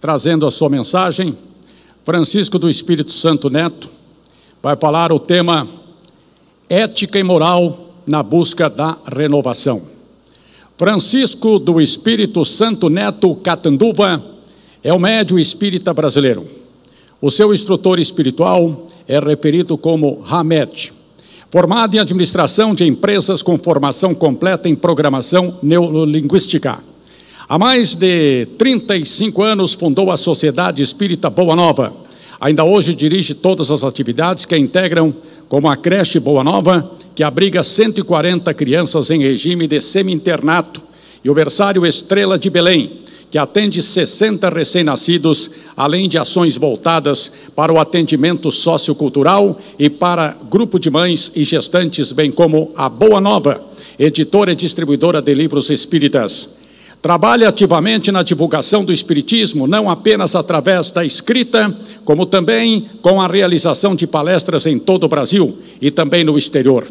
trazendo a sua mensagem, Francisco do Espírito Santo Neto, vai falar o tema Ética e Moral na Busca da Renovação. Francisco do Espírito Santo Neto Catanduva é o médium espírita brasileiro. O seu instrutor espiritual é referido como Hamed, formado em administração de empresas com formação completa em programação neurolinguística. Há mais de 35 anos fundou a Sociedade Espírita Boa Nova. Ainda hoje dirige todas as atividades que a integram, como a creche Boa Nova, que abriga 140 crianças em regime de semi-internato, e o berçário Estrela de Belém, que atende 60 recém-nascidos, além de ações voltadas para o atendimento sociocultural e para grupo de mães e gestantes, bem como a Boa Nova, editora e distribuidora de livros espíritas. Trabalha ativamente na divulgação do espiritismo, não apenas através da escrita, como também com a realização de palestras em todo o Brasil e também no exterior.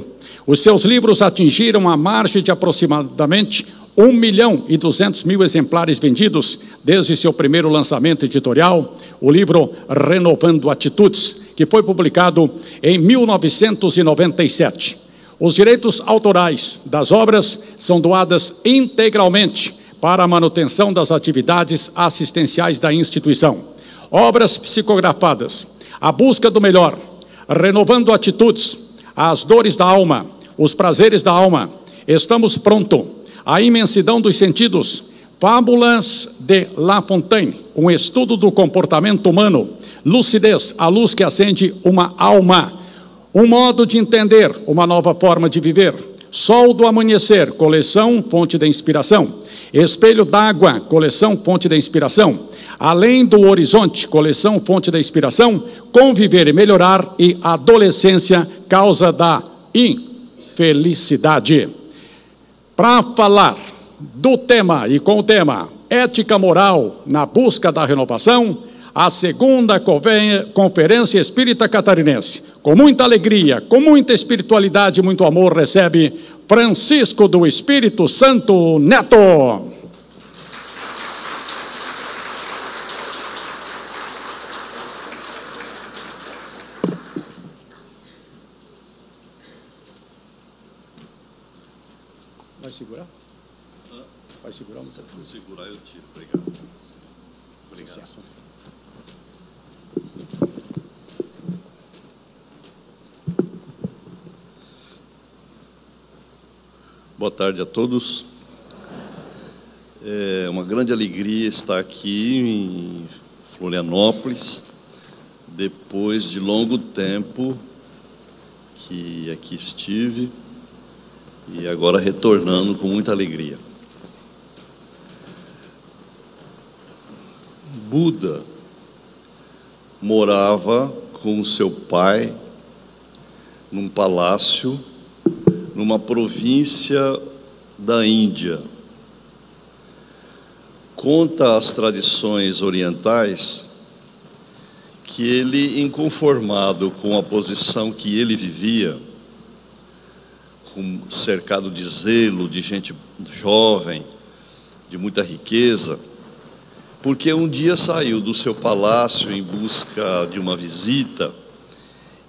Os seus livros atingiram a margem de aproximadamente 1.200.000 exemplares vendidos desde seu primeiro lançamento editorial, o livro Renovando Atitudes, que foi publicado em 1997. Os direitos autorais das obras são doadas integralmente para a manutenção das atividades assistenciais da instituição. Obras psicografadas, A Busca do Melhor, Renovando Atitudes, As Dores da Alma, Os Prazeres da Alma, Estamos Pronto, A Imensidão dos Sentidos, Fábulas de La Fontaine, um estudo do comportamento humano, Lucidez, a luz que acende uma alma, um modo de entender, uma nova forma de viver, Sol do Amanhecer, coleção Fonte da Inspiração, Espelho d'Água, coleção Fonte da Inspiração, Além do Horizonte, coleção Fonte da Inspiração, Conviver e Melhorar e Adolescência, Causa da Infelicidade. Para falar do tema e com o tema Ética Moral na Busca da Renovação, a segunda Conferência Espírita Catarinense, com muita alegria, com muita espiritualidade e muito amor, recebe Francisco do Espírito Santo Neto. Vai segurar? Vai segurar? Se for segurar, eu tiro. Obrigado. Obrigado. Sucesso. Boa tarde a todos. É uma grande alegria estar aqui em Florianópolis, depois de longo tempo que aqui estive, e agora retornando com muita alegria. Buda morava com seu pai num palácio numa província da Índia. Conta as tradições orientais que ele, inconformado com a posição que ele vivia, cercado de zelo, de gente jovem, de muita riqueza, porque um dia saiu do seu palácio em busca de uma visita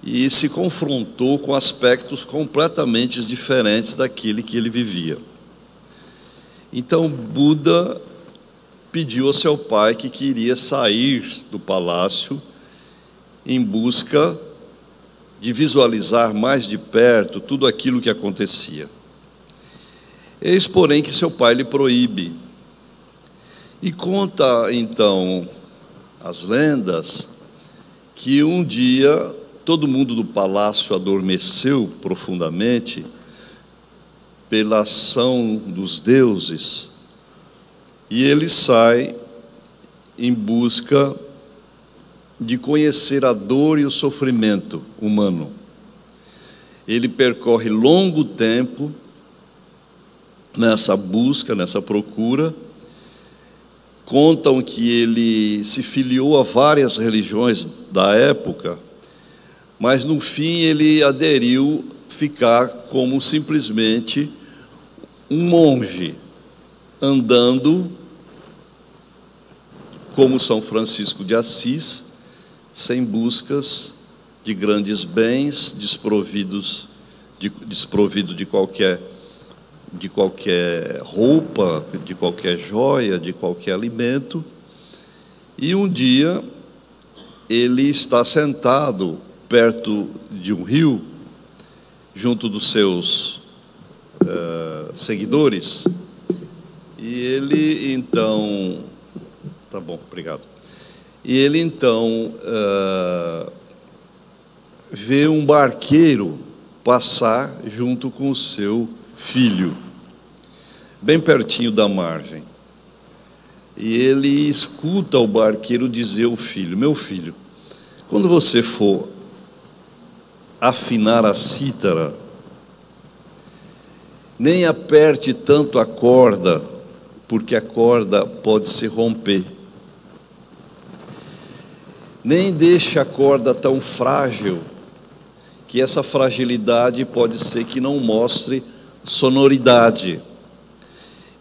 e se confrontou com aspectos completamente diferentes daquele que ele vivia. Então, Buda pediu ao seu pai que queria sair do palácio em busca de visualizar mais de perto tudo aquilo que acontecia. Eis, porém, que seu pai lhe proíbe. E conta, então, as lendas, que um dia todo mundo do palácio adormeceu profundamente pela ação dos deuses, e ele sai em busca de conhecer a dor e o sofrimento humano. Ele percorre longo tempo nessa busca, nessa procura. Contam que ele se filiou a várias religiões da época, mas no fim ele aderiu ficar como simplesmente um monge, andando como São Francisco de Assis, sem buscas de grandes bens, desprovido de qualquer roupa, de qualquer joia, de qualquer alimento. E um dia ele está sentado perto de um rio, junto dos seus seguidores, e ele então, tá bom, obrigado. E ele então vê um barqueiro passar junto com o seu filho, bem pertinho da margem. E ele escuta o barqueiro dizer ao filho: meu filho, quando você for afinar a cítara, nem aperte tanto a corda, porque a corda pode se romper. Nem deixe a corda tão frágil, que essa fragilidade pode ser que não mostre sonoridade.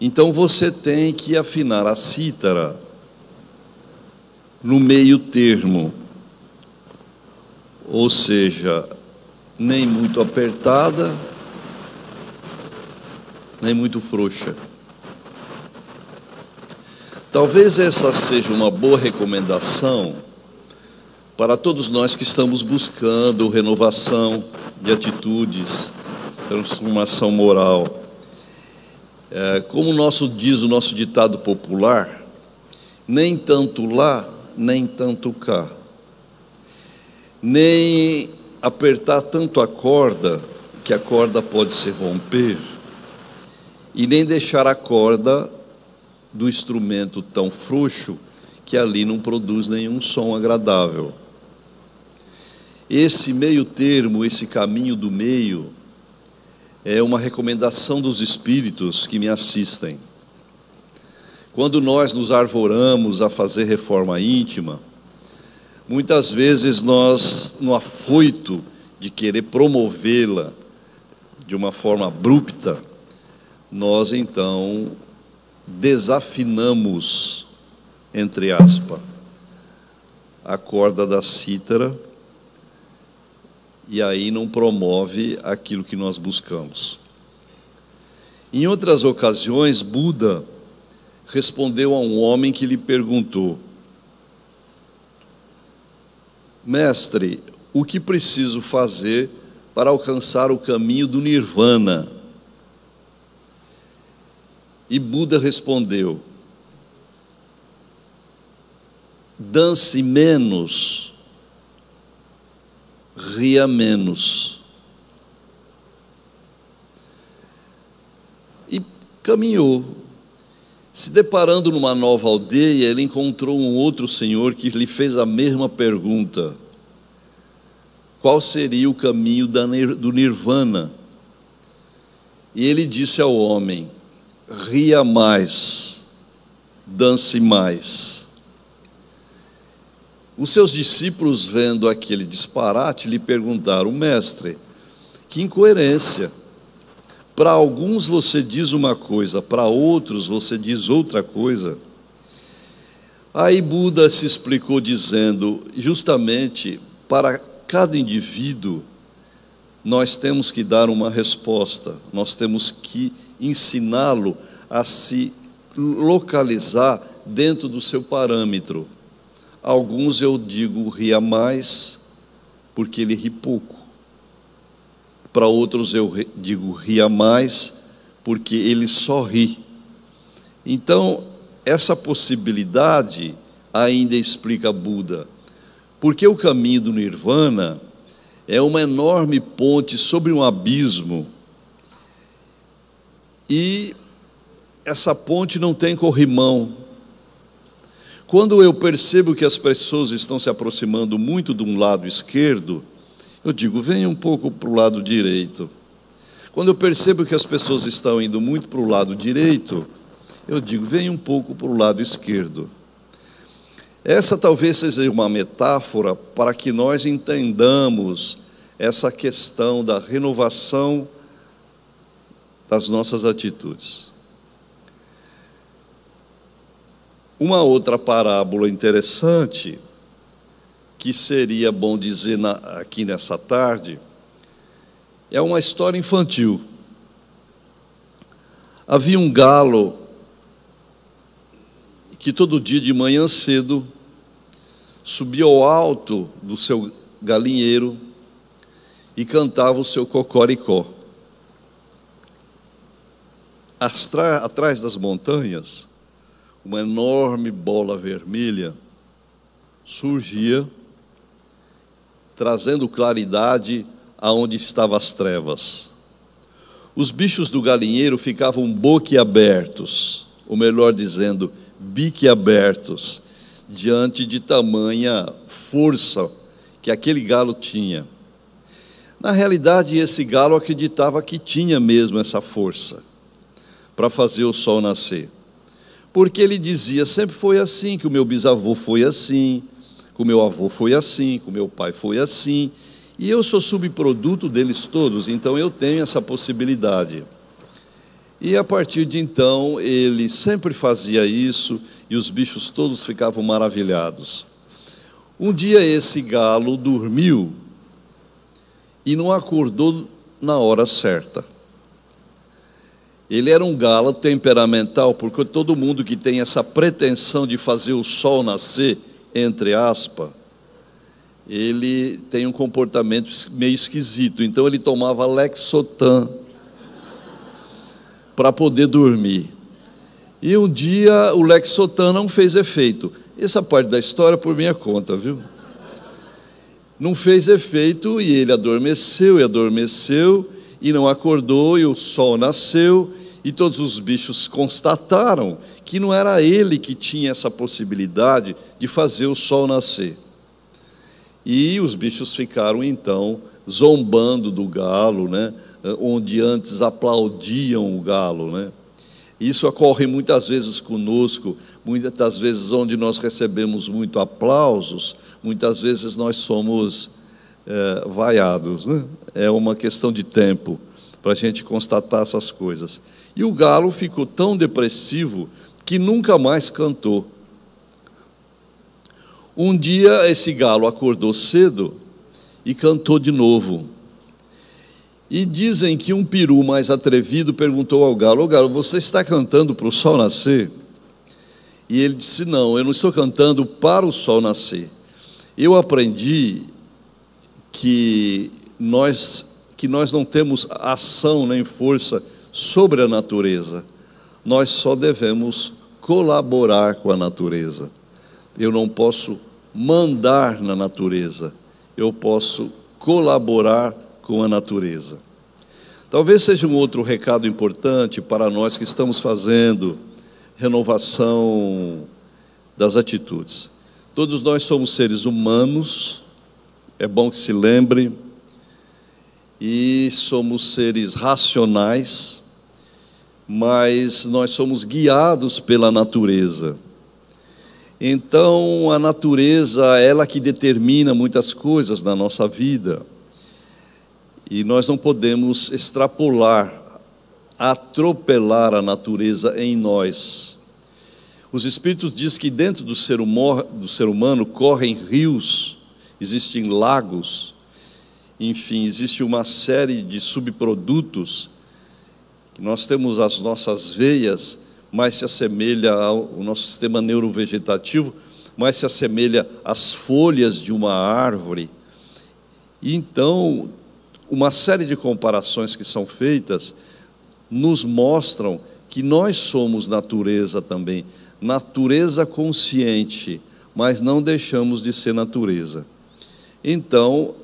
Então você tem que afinar a cítara no meio termo, ou seja, nem muito apertada, nem muito frouxa. Talvez essa seja uma boa recomendação para todos nós que estamos buscando renovação de atitudes, transformação moral. Como diz o nosso ditado popular, nem tanto lá, nem tanto cá. Nem apertar tanto a corda, que a corda pode se romper, e nem deixar a corda do instrumento tão frouxo, que ali não produz nenhum som agradável. Esse meio termo, esse caminho do meio, é uma recomendação dos espíritos que me assistem. Quando nós nos arvoramos a fazer reforma íntima, muitas vezes nós, no afoito de querer promovê-la de uma forma abrupta, nós então desafinamos, entre aspas, a corda da cítara, e aí não promove aquilo que nós buscamos. Em outras ocasiões, Buda respondeu a um homem que lhe perguntou: mestre, o que preciso fazer para alcançar o caminho do nirvana? E Buda respondeu: dance menos, ria menos. E caminhou. Se deparando numa nova aldeia, ele encontrou um outro senhor que lhe fez a mesma pergunta: qual seria o caminho do nirvana? E ele disse ao homem: ria mais, dance mais. Os seus discípulos, vendo aquele disparate, lhe perguntaram: mestre, que incoerência! Para alguns você diz uma coisa, para outros você diz outra coisa. Aí Buda se explicou dizendo: justamente para cada indivíduo nós temos que dar uma resposta, nós temos que ensiná-lo a se localizar dentro do seu parâmetro. Alguns eu digo ria mais, porque ele ri pouco. Para outros eu digo ria mais, porque ele só ri. Então, essa possibilidade ainda explica Buda, porque o caminho do nirvana é uma enorme ponte sobre um abismo, e essa ponte não tem corrimão. Quando eu percebo que as pessoas estão se aproximando muito de um lado esquerdo, eu digo: venha um pouco para o lado direito. Quando eu percebo que as pessoas estão indo muito para o lado direito, eu digo: venha um pouco para o lado esquerdo. Essa talvez seja uma metáfora para que nós entendamos essa questão da renovação das nossas atitudes. Uma outra parábola interessante, que seria bom dizer aqui nessa tarde, é uma história infantil. Havia um galo que todo dia de manhã cedo subia ao alto do seu galinheiro e cantava o seu cocoricó. Atrás das montanhas, uma enorme bola vermelha surgia, trazendo claridade aonde estavam as trevas. Os bichos do galinheiro ficavam boquiabertos, ou melhor dizendo, biqueabertos, diante de tamanha força que aquele galo tinha. Na realidade, esse galo acreditava que tinha mesmo essa força para fazer o sol nascer. Porque ele dizia, sempre foi assim, que o meu bisavô foi assim, que o meu avô foi assim, que o meu pai foi assim, e eu sou subproduto deles todos, então eu tenho essa possibilidade. E a partir de então, ele sempre fazia isso, e os bichos todos ficavam maravilhados. Um dia esse galo dormiu e não acordou na hora certa. Ele era um galo temperamental, porque todo mundo que tem essa pretensão de fazer o sol nascer, entre aspas, ele tem um comportamento meio esquisito. Então ele tomava Lexotan para poder dormir. E um dia o Lexotan não fez efeito. Essa parte da história por minha conta, viu? Não fez efeito e ele adormeceu e não acordou, e o sol nasceu. E todos os bichos constataram que não era ele que tinha essa possibilidade de fazer o sol nascer. E os bichos ficaram, então, zombando do galo, né? Onde antes aplaudiam o galo, né? Isso ocorre muitas vezes conosco, muitas vezes onde nós recebemos muito aplausos, muitas vezes nós somos vaiados, né? É uma questão de tempo para a gente constatar essas coisas. E o galo ficou tão depressivo que nunca mais cantou. Um dia esse galo acordou cedo e cantou de novo. E dizem que um peru mais atrevido perguntou ao galo: "Ô galo, você está cantando para o sol nascer?" E ele disse: "Não, eu não estou cantando para o sol nascer. Eu aprendi que nós não temos ação nem força sobre a natureza. Nós só devemos colaborar com a natureza. Eu não posso mandar na natureza, eu posso colaborar com a natureza." Talvez seja um outro recado importante para nós que estamos fazendo renovação das atitudes. Todos nós somos seres humanos, é bom que se lembre, e somos seres racionais, mas nós somos guiados pela natureza. Então, a natureza, ela que determina muitas coisas na nossa vida, e nós não podemos extrapolar, atropelar a natureza em nós. Os Espíritos dizem que dentro do ser humano correm rios, existem lagos, enfim, existe uma série de subprodutos. Nós temos as nossas veias, mais se assemelha ao nosso sistema neurovegetativo, mais se assemelha às folhas de uma árvore. E então, uma série de comparações que são feitas nos mostram que nós somos natureza também, natureza consciente, mas não deixamos de ser natureza. Então,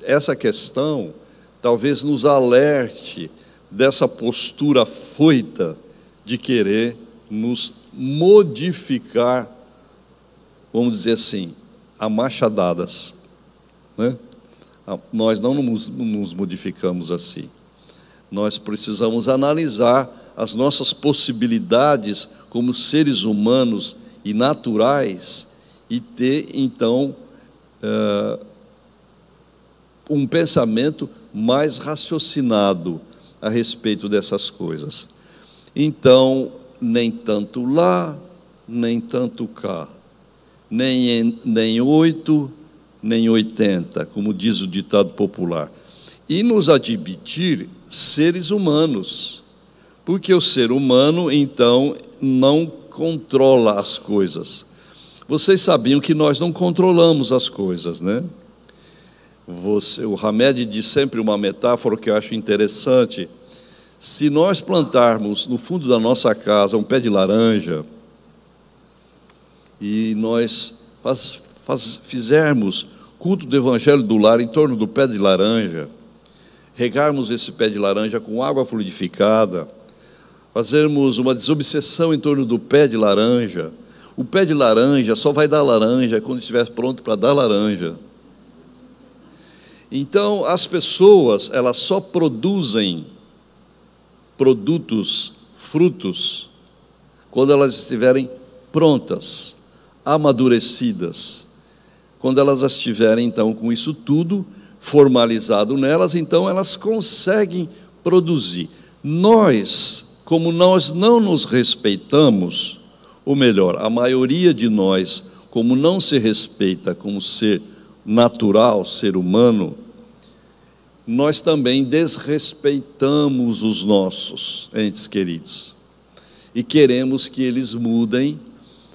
essa questão talvez nos alerte dessa postura foita de querer nos modificar, vamos dizer assim, a machadadas, né? Nós não nos modificamos assim. Nós precisamos analisar as nossas possibilidades como seres humanos e naturais e ter, então, um pensamento mais raciocinado a respeito dessas coisas. Então, nem tanto lá, nem tanto cá, nem 8, nem 80, como diz o ditado popular, e nos admitir seres humanos, porque o ser humano, então, não controla as coisas. Vocês sabiam que nós não controlamos as coisas, né? O Hamed diz sempre uma metáfora que eu acho interessante. Se nós plantarmos no fundo da nossa casa um pé de laranja e nós fizermos culto do Evangelho do Lar em torno do pé de laranja, regarmos esse pé de laranja com água fluidificada, fazermos uma desobsessão em torno do pé de laranja, o pé de laranja só vai dar laranja quando estiver pronto para dar laranja. Então, as pessoas, elas só produzem produtos, frutos, quando elas estiverem prontas, amadurecidas. Quando elas estiverem, então, com isso tudo formalizado nelas, então elas conseguem produzir. Nós, como nós não nos respeitamos, ou melhor, a maioria de nós, como não se respeita como ser natural, ser humano, nós também desrespeitamos os nossos entes queridos e queremos que eles mudem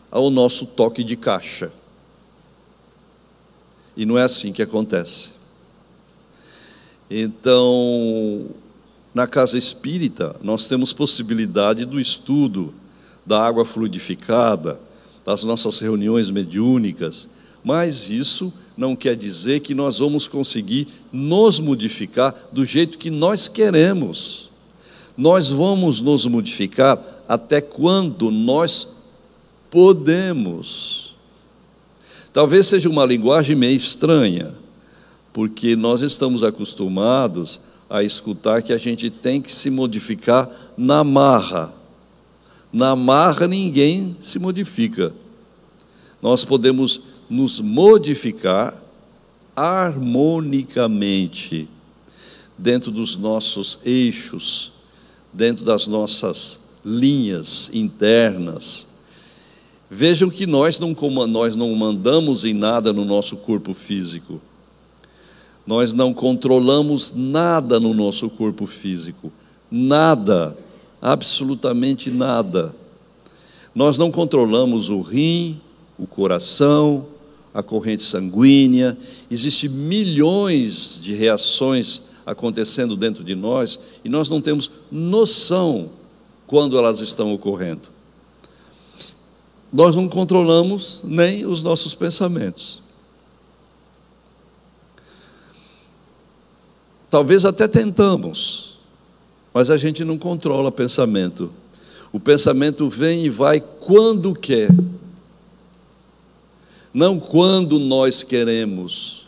ao nosso toque de caixa. E não é assim que acontece. Então, na casa espírita, nós temos possibilidade do estudo da água fluidificada, das nossas reuniões mediúnicas, mas isso não quer dizer que nós vamos conseguir nos modificar do jeito que nós queremos. Nós vamos nos modificar até quando nós podemos. Talvez seja uma linguagem meio estranha, porque nós estamos acostumados a escutar que a gente tem que se modificar na marra. Na marra ninguém se modifica. Nós podemos nos modificar harmonicamente, dentro dos nossos eixos, dentro das nossas linhas internas. Vejam que nós não mandamos em nada no nosso corpo físico. Nós não controlamos nada no nosso corpo físico. Nada, absolutamente nada. Nós não controlamos o rim, o coração, a corrente sanguínea. Existem milhões de reações acontecendo dentro de nós e nós não temos noção quando elas estão ocorrendo. Nós não controlamos nem os nossos pensamentos. Talvez até tentamos, mas a gente não controla o pensamento. O pensamento vem e vai quando quer, não quando nós queremos.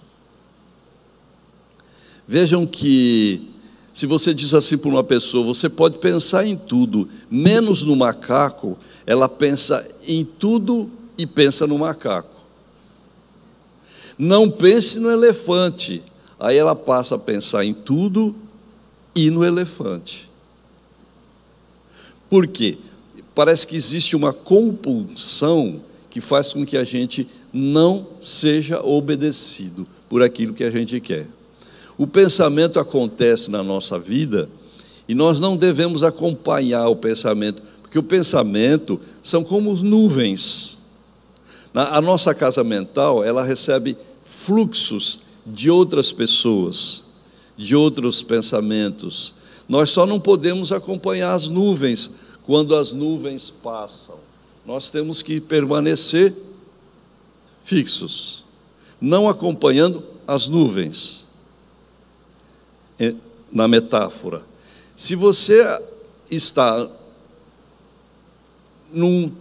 Vejam que, se você diz assim para uma pessoa, você pode pensar em tudo, menos no macaco, ela pensa em tudo e pensa no macaco. Não pense no elefante, aí ela passa a pensar em tudo e no elefante. Por quê? Parece que existe uma compulsão que faz com que a gente não seja obedecido por aquilo que a gente quer. O pensamento acontece na nossa vida e nós não devemos acompanhar o pensamento, porque o pensamento são como nuvens. A nossa casa mental, ela recebe fluxos de outras pessoas, de outros pensamentos. Nós só não podemos acompanhar as nuvens quando as nuvens passam. Nós temos que permanecer fixos, não acompanhando as nuvens. Na metáfora, se você está numa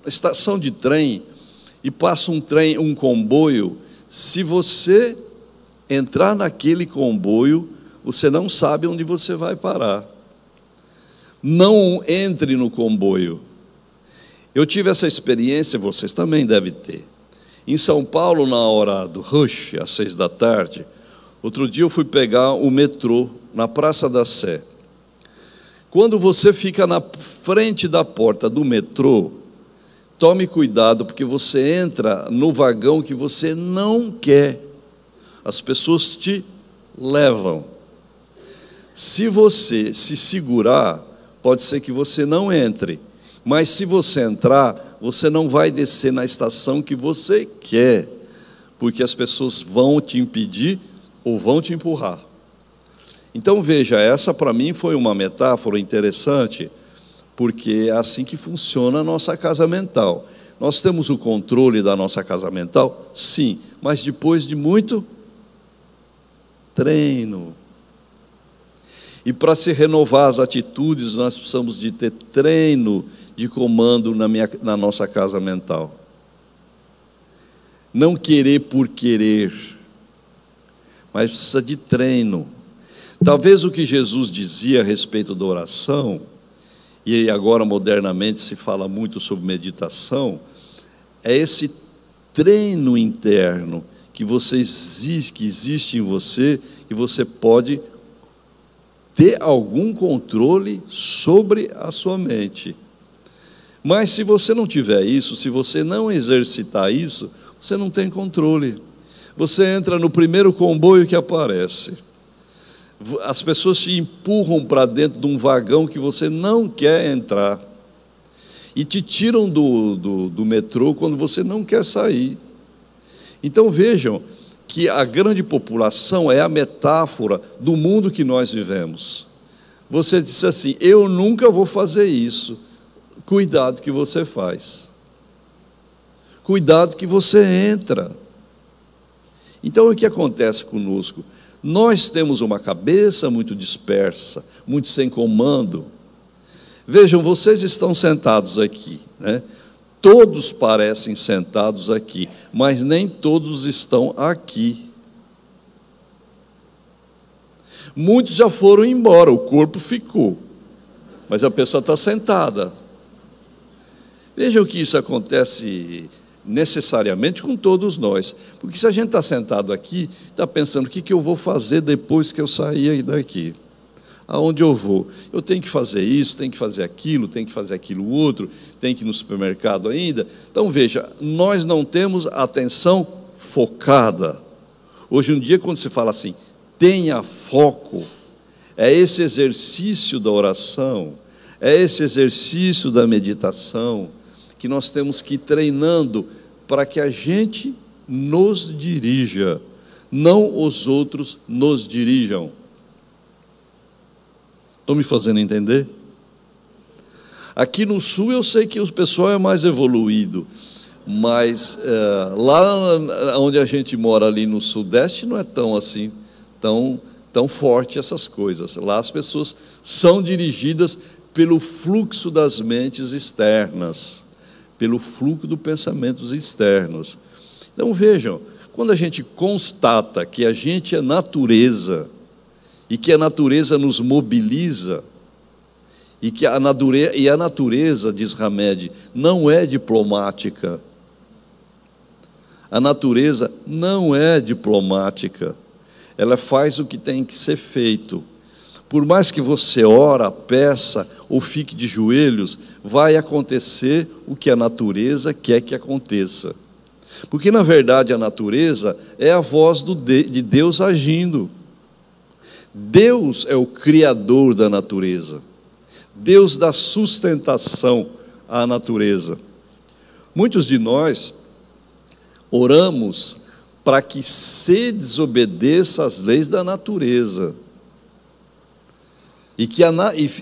estação de trem e passa um comboio, se você entrar naquele comboio, você não sabe onde você vai parar. Não entre no comboio. Eu tive essa experiência, vocês também devem ter. Em São Paulo, na hora do rush, às 6 da tarde, outro dia eu fui pegar o metrô na Praça da Sé. Quando você fica na frente da porta do metrô, tome cuidado, porque você entra no vagão que você não quer. As pessoas te levam. Se você se segurar, pode ser que você não entre. Mas se você entrar, você não vai descer na estação que você quer, porque as pessoas vão te impedir ou vão te empurrar. Então veja, essa para mim foi uma metáfora interessante, porque é assim que funciona a nossa casa mental. Nós temos o controle da nossa casa mental? Sim, mas depois de muito treino. E para se renovar as atitudes, nós precisamos de ter treino de comando na nossa casa mental. Não querer por querer, mas precisa de treino. Talvez o que Jesus dizia a respeito da oração, e agora modernamente se fala muito sobre meditação, é esse treino interno que existe em você, que você pode ter algum controle sobre a sua mente. Mas se você não tiver isso, se você não exercitar isso, você não tem controle. Você entra no primeiro comboio que aparece. As pessoas te empurram para dentro de um vagão que você não quer entrar. E te tiram do metrô quando você não quer sair. Então vejam que a grande população é a metáfora do mundo que nós vivemos. Você disse assim: eu nunca vou fazer isso. Cuidado que você faz. Cuidado que você entra. Então o que acontece conosco? Nós temos uma cabeça muito dispersa, muito sem comando. Vejam, vocês estão sentados aqui, né? Todos parecem sentados aqui, mas nem todos estão aqui. Muitos já foram embora, o corpo ficou, mas a pessoa está sentada. Vejam que isso acontece necessariamente com todos nós, porque se a gente está sentado aqui, está pensando: o que eu vou fazer depois que eu sair daqui? Aonde eu vou? Eu tenho que fazer isso, tenho que fazer aquilo outro, tenho que ir no supermercado ainda. Então veja, nós não temos atenção focada. Hoje em dia, quando se fala assim, tenha foco, é esse exercício da oração, é esse exercício da meditação, que nós temos que ir treinando para que a gente nos dirija, não os outros nos dirijam. Estão me fazendo entender? Aqui no sul eu sei que o pessoal é mais evoluído, mas lá onde a gente mora, ali no sudeste, não é tão assim, tão forte essas coisas. Lá as pessoas são dirigidas pelo fluxo das mentes externas, pelo fluxo dos pensamentos externos. Então vejam, quando a gente constata que a gente é natureza, e que a natureza nos mobiliza, e que a natureza, diz Hamed, não é diplomática. A natureza não é diplomática. Ela faz o que tem que ser feito. Por mais que você ora, peça ou fique de joelhos, vai acontecer o que a natureza quer que aconteça. Porque, na verdade, a natureza é a voz de Deus agindo. Deus é o criador da natureza. Deus dá sustentação à natureza. Muitos de nós oramos para que se desobedeça às leis da natureza e que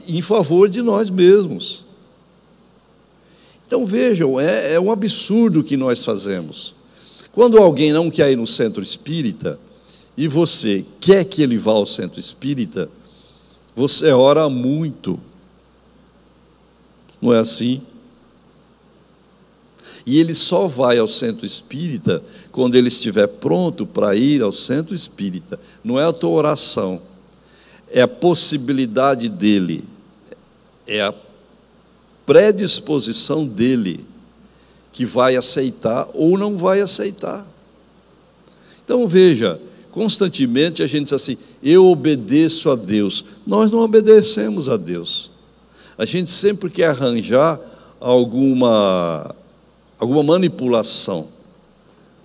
em favor de nós mesmos. Então vejam, é um absurdo o que nós fazemos. Quando alguém não quer ir no centro espírita e você quer que ele vá ao centro espírita, você ora muito. Não é assim? E ele só vai ao centro espírita quando ele estiver pronto para ir ao centro espírita. Não é a tua oração, é a possibilidade dele, é a predisposição dele que vai aceitar ou não vai aceitar. Então veja, constantemente a gente diz assim: eu obedeço a Deus. Nós não obedecemos a Deus. A gente sempre quer arranjar alguma alguma manipulação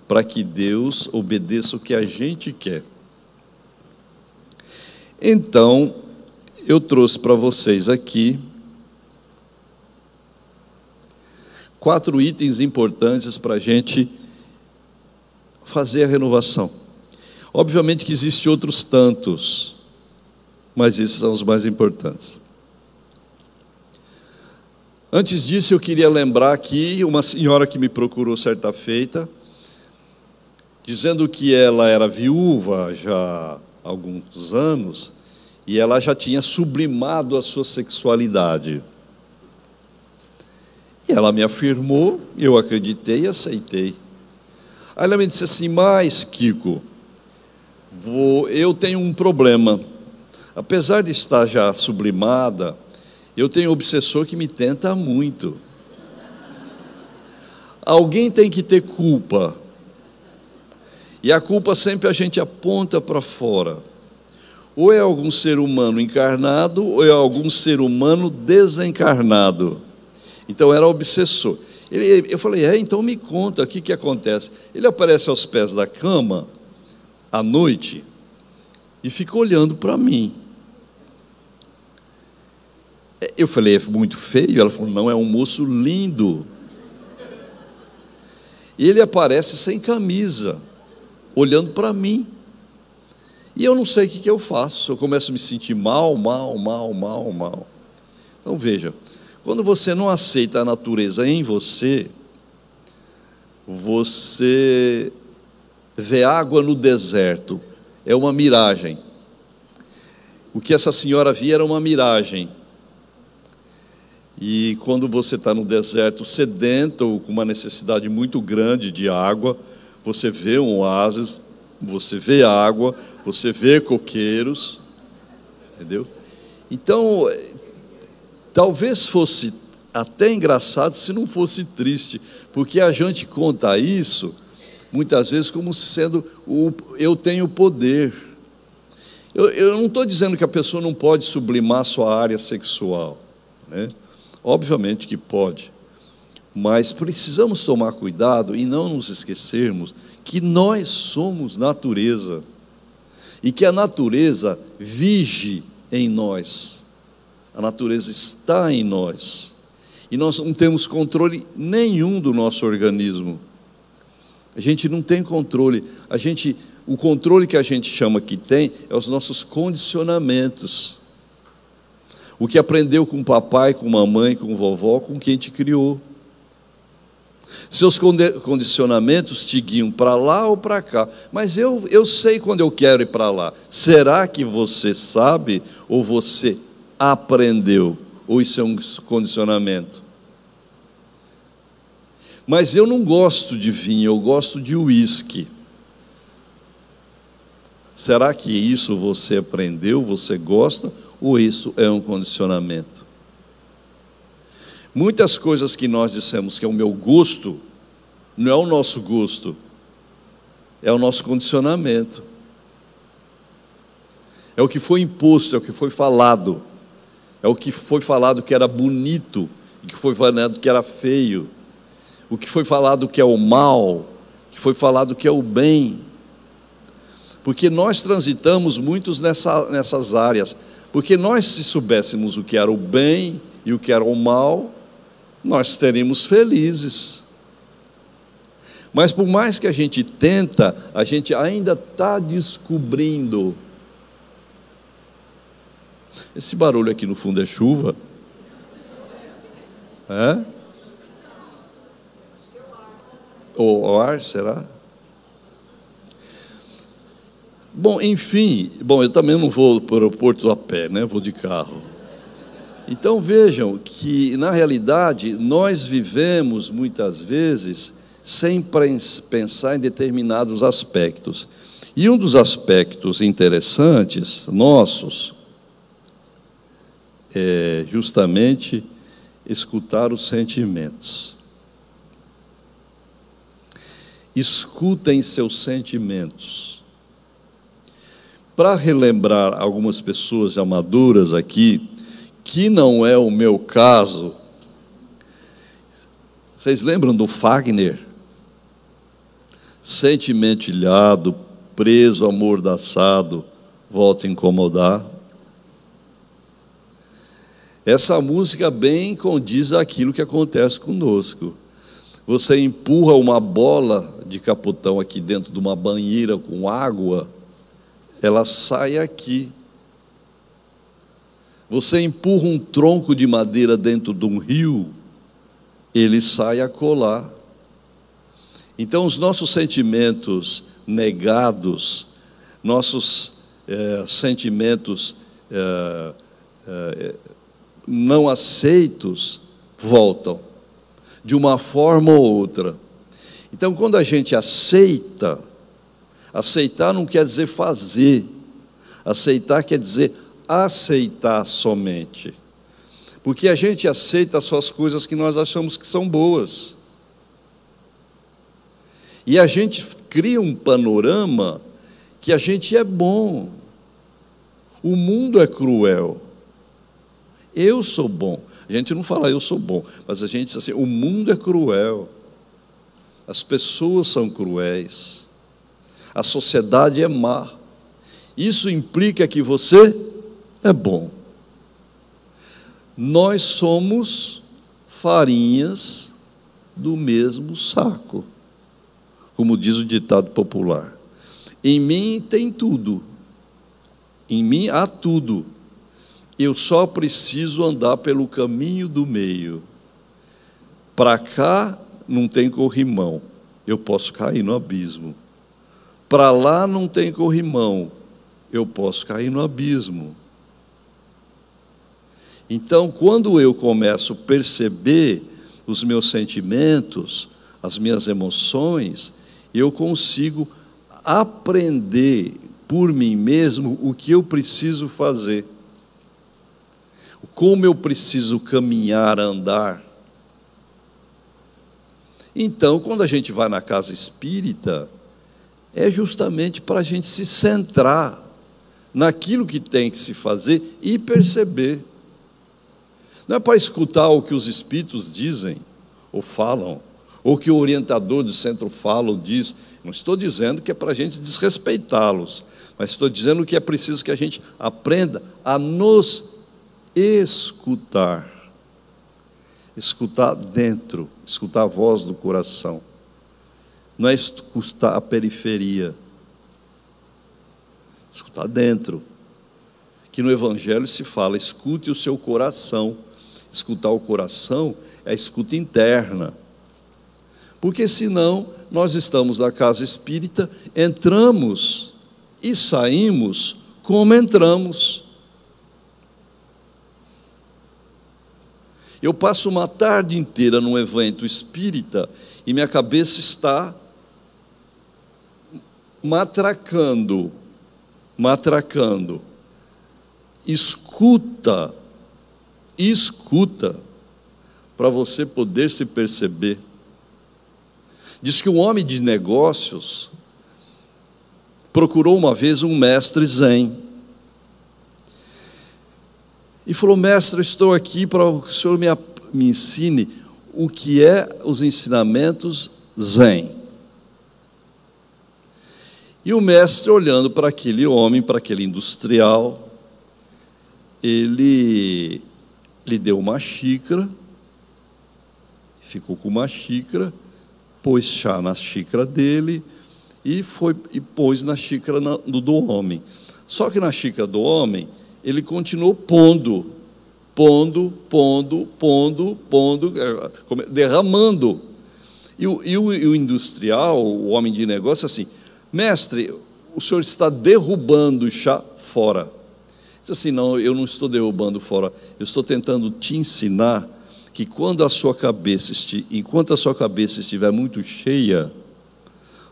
para que Deus obedeça o que a gente quer. Então, eu trouxe para vocês aqui 4 itens importantes para a gente fazer a renovação. Obviamente que existem outros tantos, mas esses são os mais importantes. Antes disso, eu queria lembrar aqui uma senhora que me procurou certa feita, dizendo que ela era viúva já há alguns anos, e ela já tinha sublimado a sua sexualidade. E ela me afirmou, eu acreditei e aceitei. Aí ela me disse assim: mas, Kiko, eu tenho um problema. Apesar de estar já sublimada, eu tenho um obsessor que me tenta muito. Alguém tem que ter culpa. E a culpa sempre a gente aponta para fora. Ou é algum ser humano encarnado, ou é algum ser humano desencarnado. Então era obsessor. Eu falei: então me conta, o que acontece? Ele aparece aos pés da cama, à noite, e fica olhando para mim. Eu falei: é muito feio? Ela falou: não, é um moço lindo. E ele aparece sem camisa, olhando para mim. E eu não sei o que eu faço. Eu começo a me sentir mal. Então veja, quando você não aceita a natureza em você, você vê água no deserto, é uma miragem. O que essa senhora via era uma miragem. E quando você está no deserto sedento, ou com uma necessidade muito grande de água, você vê um oásis, você vê água, você vê coqueiros, entendeu? Então, talvez fosse até engraçado se não fosse triste, porque a gente conta isso, muitas vezes, como sendo eu tenho poder. Eu não estou dizendo que a pessoa não pode sublimar sua área sexual, né? Obviamente que pode, mas precisamos tomar cuidado e não nos esquecermos que nós somos natureza e que a natureza vige em nós, a natureza está em nós e nós não temos controle nenhum do nosso organismo. A gente não tem controle, o controle que a gente chama que tem é os nossos condicionamentos. O que aprendeu com o papai, com a mamãe, com a vovó, com quem te criou. Seus condicionamentos te guiam para lá ou para cá. Mas eu sei quando eu quero ir para lá. Será que você sabe ou você aprendeu? Ou isso é um condicionamento? Mas eu não gosto de vinho, eu gosto de uísque. Será que isso você aprendeu, você gosta? Ou isso é um condicionamento? Muitas coisas que nós dissemos que é o meu gosto, não é o nosso gosto, é o nosso condicionamento. É o que foi imposto, é o que foi falado. É o que foi falado que era bonito, o que foi falado que era feio, o que foi falado que é o mal, o que foi falado que é o bem. Porque nós transitamos muitos nessas áreas. Porque nós, se soubéssemos o que era o bem e o que era o mal, nós seríamos felizes. Mas por mais que a gente tenta, a gente ainda está descobrindo. Esse barulho aqui no fundo é chuva? É? Ou ar, será? Bom, enfim, eu também não vou para o aeroporto a pé, né? Vou de carro. Então vejam que, na realidade, nós vivemos muitas vezes sem pensar em determinados aspectos. E um dos aspectos interessantes nossos é justamente escutar os sentimentos. Escutem seus sentimentos. Para relembrar algumas pessoas já maduras aqui, que não é o meu caso, Vocês lembram do Fagner? Sentimentilhado, preso, amordaçado, volta a incomodar. Essa música bem condiz aquilo que acontece conosco. Você empurra uma bola de capotão aqui dentro de uma banheira com água, ela sai aqui. Você empurra um tronco de madeira dentro de um rio, ele sai a colar. Então, os nossos sentimentos negados, nossos sentimentos não aceitos, voltam, de uma forma ou outra. Então, quando a gente aceita, aceitar não quer dizer fazer, aceitar quer dizer aceitar somente. Porque a gente aceita só as coisas que nós achamos que são boas. E a gente cria um panorama que a gente é bom. O mundo é cruel. Eu sou bom. A gente não fala eu sou bom, mas a gente diz assim, o mundo é cruel. As pessoas são cruéis. A sociedade é má. Isso implica que você é bom. Nós somos farinhas do mesmo saco, como diz o ditado popular. Em mim tem tudo. Em mim há tudo. Eu só preciso andar pelo caminho do meio. Para cá não tem corrimão, eu posso cair no abismo. Para lá não tem corrimão, eu posso cair no abismo. Então, quando eu começo a perceber os meus sentimentos, as minhas emoções, eu consigo aprender por mim mesmo o que eu preciso fazer, como eu preciso caminhar, andar. Então, quando a gente vai na casa espírita, é justamente para a gente se centrar naquilo que tem que se fazer e perceber. Não é para escutar o que os espíritos dizem, ou falam, ou que o orientador do centro fala ou diz. Não estou dizendo que é para a gente desrespeitá-los, mas estou dizendo que é preciso que a gente aprenda a nos escutar. Escutar dentro, escutar a voz do coração. Não é escutar a periferia. Escutar dentro. Que no Evangelho se fala, escute o seu coração. Escutar o coração é a escuta interna. Porque senão nós estamos na casa espírita, entramos e saímos como entramos. Eu passo uma tarde inteira num evento espírita e minha cabeça está matracando. Escuta, para você poder se perceber. Diz que um homem de negócios procurou uma vez um mestre zen. E falou, mestre, estou aqui para que o senhor me ensine o que é os ensinamentos zen. E o mestre, olhando para aquele homem, para aquele industrial, ele lhe deu uma xícara, ficou com uma xícara, pôs chá na xícara dele e pôs na xícara do homem. Só que na xícara do homem, ele continuou pondo, derramando. E o industrial, o homem de negócio, assim, mestre, o senhor está derrubando o chá fora. Diz assim, não, eu não estou derrubando fora, eu estou tentando te ensinar que enquanto a sua cabeça estiver muito cheia,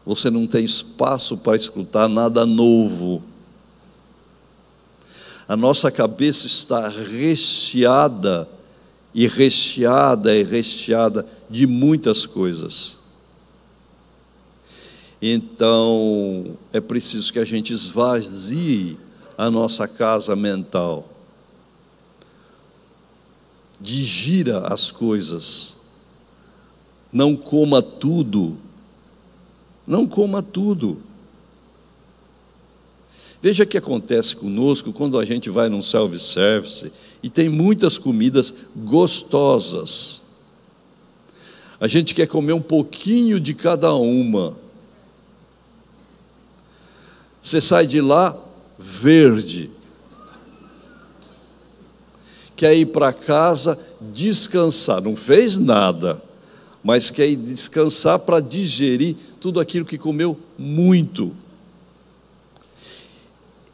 você não tem espaço para escutar nada novo. A nossa cabeça está recheada de muitas coisas. Então, é preciso que a gente esvazie a nossa casa mental. Digira as coisas. Não coma tudo. Não coma tudo. Veja o que acontece conosco quando a gente vai num self-service e tem muitas comidas gostosas. A gente quer comer um pouquinho de cada uma. Você sai de lá verde. Quer ir para casa descansar. Não fez nada, mas quer ir descansar para digerir tudo aquilo que comeu muito.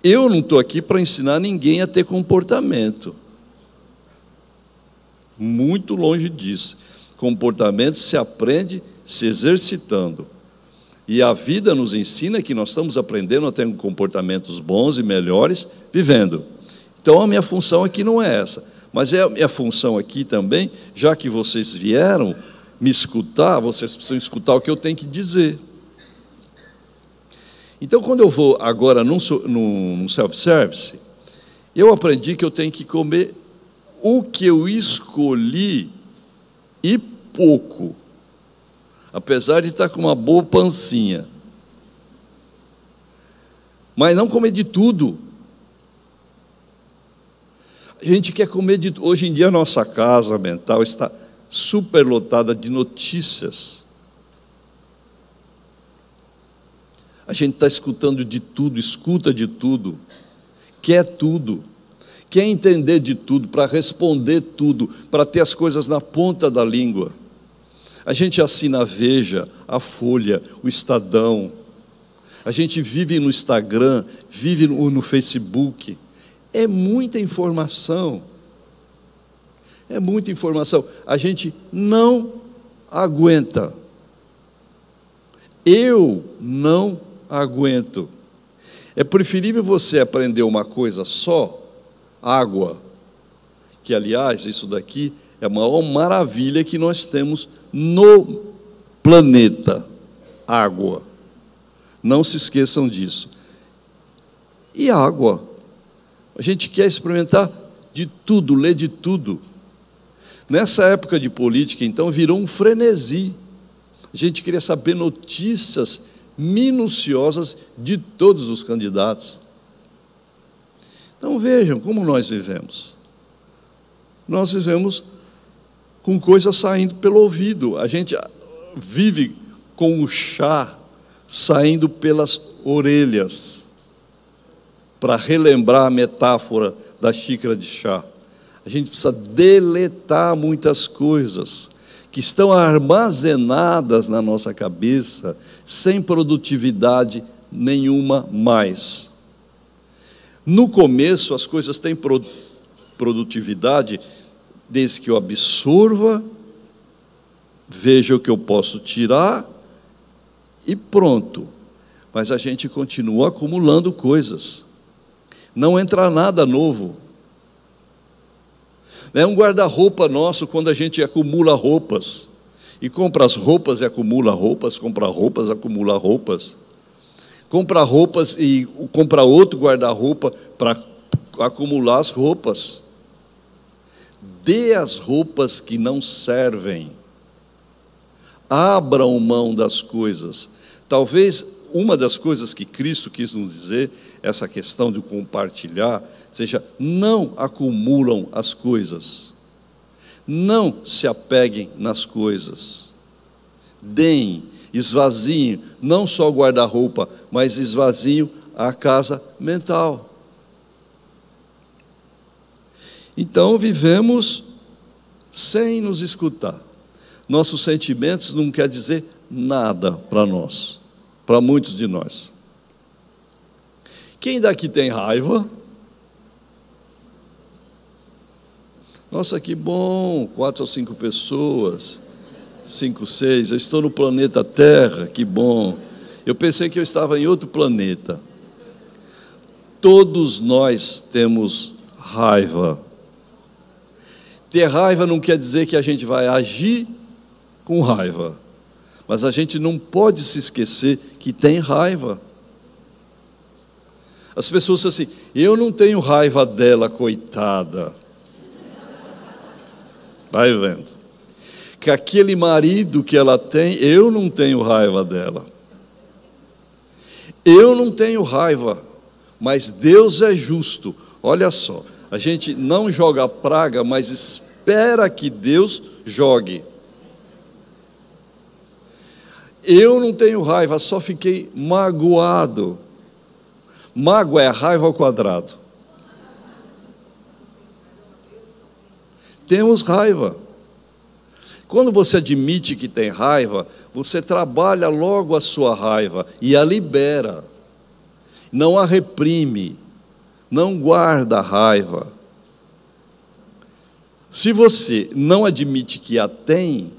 Eu não estou aqui para ensinar ninguém a ter comportamento. Muito longe disso. Comportamento se aprende se exercitando. E a vida nos ensina que nós estamos aprendendo a ter comportamentos bons e melhores vivendo. Então a minha função aqui não é essa. Mas é a minha função aqui também, já que vocês vieram me escutar, vocês precisam escutar o que eu tenho que dizer. Então, quando eu vou agora num self-service, eu aprendi que eu tenho que comer o que eu escolhi e pouco, apesar de estar com uma boa pancinha. Mas não comer de tudo. A gente quer comer de tudo. Hoje em dia a nossa casa mental está superlotada de notícias. A gente está escutando de tudo, escuta de tudo, quer entender de tudo, para responder tudo, para ter as coisas na ponta da língua. A gente assina a Veja, a Folha, o Estadão. A gente vive no Instagram, vive no Facebook. É muita informação. É muita informação. A gente não aguenta. Eu não aguento. É preferível você aprender uma coisa só, água, que, aliás, isso daqui é a maior maravilha que nós temos no planeta, água. Não se esqueçam disso. E água? A gente quer experimentar de tudo, ler de tudo. Nessa época de política, então, virou um frenesi. A gente queria saber notícias minuciosas de todos os candidatos. Então vejam como nós vivemos. Nós vivemos com coisas saindo pelo ouvido. A gente vive com o chá saindo pelas orelhas, para relembrar a metáfora da xícara de chá. A gente precisa deletar muitas coisas que estão armazenadas na nossa cabeça, sem produtividade nenhuma mais. No começo, as coisas têm produtividade, desde que eu absorva, veja o que eu posso tirar e pronto. Mas a gente continua acumulando coisas. Não entra nada novo. É um guarda-roupa nosso quando a gente acumula roupas. E compra as roupas e acumula roupas, compra roupas, acumula roupas. Compra roupas e compra outro guarda-roupa para acumular as roupas. Dê as roupas que não servem. Abram mão das coisas. Talvez uma das coisas que Cristo quis nos dizer, essa questão de compartilhar, seja, não acumulam as coisas. Não se apeguem nas coisas. Deem, esvaziem, não só o guarda-roupa, mas esvaziem a casa mental. Então vivemos sem nos escutar. Nossos sentimentos não quer dizer nada para nós, para muitos de nós. Quem daqui tem raiva? Nossa, que bom, 4 ou 5 pessoas, 5, 6, eu estou no planeta Terra, que bom. Eu pensei que eu estava em outro planeta. Todos nós temos raiva. Ter raiva não quer dizer que a gente vai agir com raiva, mas a gente não pode se esquecer que tem raiva. As pessoas dizem assim, eu não tenho raiva dela, coitada. Vai vendo. que aquele marido que ela tem, eu não tenho raiva dela. Eu não tenho raiva, mas Deus é justo. Olha só, a gente não joga praga, mas espera que Deus jogue. Eu não tenho raiva, só fiquei magoado. Mágoa é raiva ao quadrado. Temos raiva. Quando você admite que tem raiva, você trabalha logo a sua raiva e a libera. Não a reprime, não guarda a raiva. Se você não admite que a tem,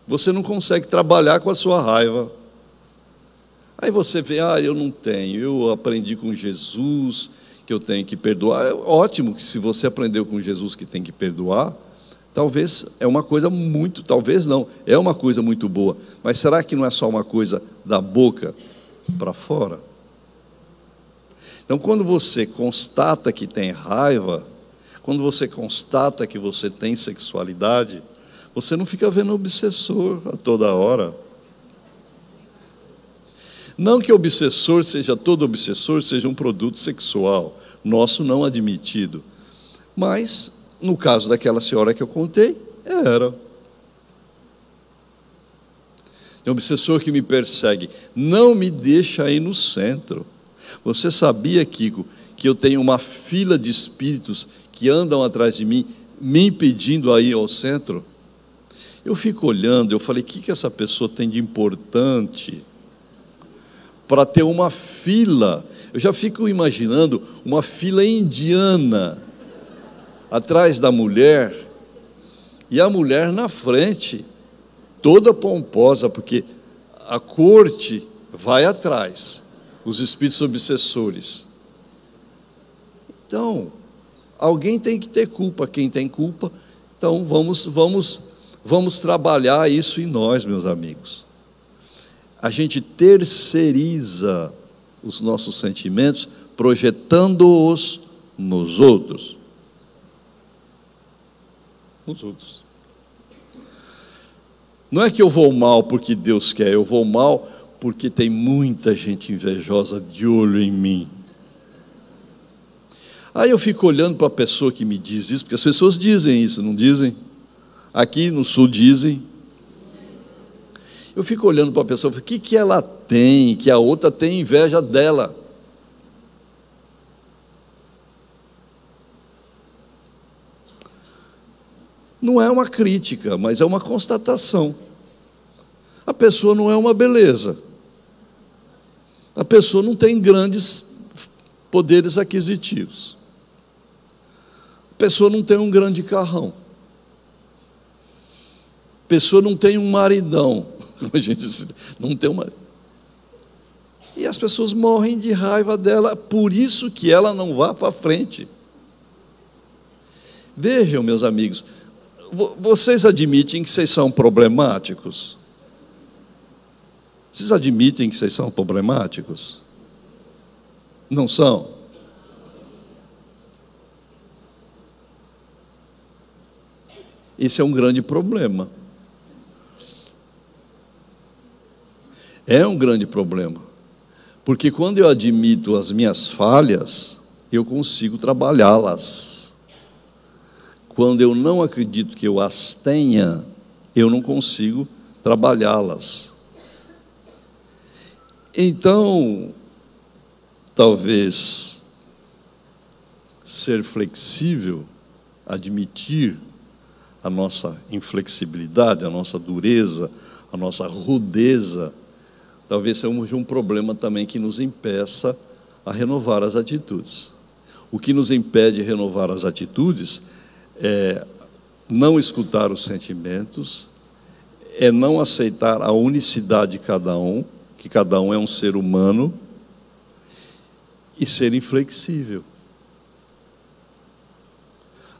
você não consegue trabalhar com a sua raiva. Aí você vê, eu não tenho, eu aprendi com Jesus que eu tenho que perdoar. É ótimo que se você aprendeu com Jesus que tem que perdoar, talvez é uma coisa muito, talvez não, é uma coisa muito boa. Mas será que não é só uma coisa da boca para fora? Então, quando você constata que tem raiva, quando você constata que você tem sexualidade, você não fica vendo obsessor a toda hora. Não que obsessor seja, todo obsessor seja um produto sexual, nosso não admitido. Mas, no caso daquela senhora que eu contei, era. Tem um obsessor que me persegue, não me deixa aí no centro. Você sabia, Kiko, que eu tenho uma fila de espíritos que andam atrás de mim, me impedindo a ir ao centro? Eu fico olhando, eu falei, o que essa pessoa tem de importante para ter uma fila? Eu já fico imaginando uma fila indiana atrás da mulher, e a mulher na frente, toda pomposa, porque a corte vai atrás, os espíritos obsessores. Então, alguém tem que ter culpa. Quem tem culpa, então vamos trabalhar isso em nós, meus amigos. A gente terceiriza os nossos sentimentos, projetando-os nos outros. Nos outros. Não é que eu vou mal porque Deus quer, eu vou mal porque tem muita gente invejosa de olho em mim. Aí eu fico olhando para a pessoa que me diz isso, porque as pessoas dizem isso, não dizem? Aqui no sul dizem. Eu fico olhando para a pessoa e falo, o que ela tem, que a outra tem inveja dela? Não é uma crítica, mas é uma constatação. A pessoa não é uma beleza. A pessoa não tem grandes poderes aquisitivos. A pessoa não tem um grande carrão. A pessoa não tem um maridão. A gente não tem um maridão. E as pessoas morrem de raiva dela, por isso que ela não vá para frente. Vejam, meus amigos, vocês admitem que vocês são problemáticos? Vocês admitem que vocês são problemáticos? Não são? Esse é um grande problema. É um grande problema. Porque quando eu admito as minhas falhas, eu consigo trabalhá-las. Quando eu não acredito que eu as tenha, eu não consigo trabalhá-las. Então, talvez ser flexível, admitir a nossa inflexibilidade, a nossa dureza, a nossa rudeza, talvez seja um problema também que nos impeça a renovar as atitudes. O que nos impede de renovar as atitudes é não escutar os sentimentos, é não aceitar a unicidade de cada um, que cada um é um ser humano, e ser inflexível.